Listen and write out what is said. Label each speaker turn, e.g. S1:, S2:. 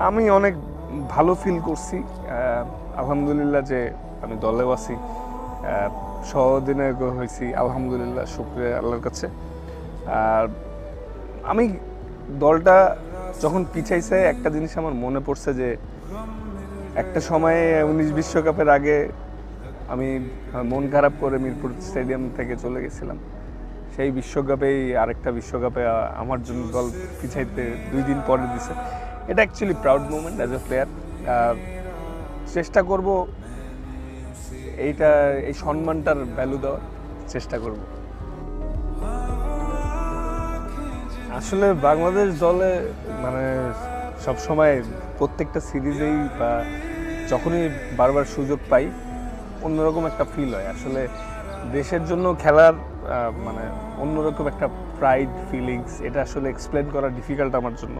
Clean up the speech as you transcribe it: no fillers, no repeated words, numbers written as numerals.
S1: আমি অনেক ভালো ফিল করছি, আলহামদুলিল্লাহ যে আমি দলেও আছি, সহ-অধিনায়কও হয়েছি, আলহামদুলিল্লাহ, শুকরিয়া আল্লাহর কাছে। আর আমি দলটা যখন পিছাইছে একটা জিনিস আমার মনে পড়ছে যে একটা সময়ে 19 বিশ্বকাপের আগে আমি মন খারাপ করে মিরপুর স্টেডিয়াম থেকে চলে গেছিলাম। সেই বিশ্বকাপেই আরেকটা বিশ্বকাপে আমার জন্য দল পিছাইতে 2 দিন পরে দিছে। এটা actually proud moment as a player. চেষ্টা করব এই সম্মানটার ভ্যালু দেওয়ার চেষ্টা করব। আসলে বাংলাদেশ দলে মানে সবসময় প্রত্যেকটা সিরিজেই বা যখনই বারবার সুযোগ পাই অন্যরকম একটা ফিল হয়। আসলে দেশের জন্য খেলার মানে অন্যরকম একটা প্রাইড ফিলিংস, এটা আসলে এক্সপ্লেন করা ডিফিকাল্ট আমার জন্য।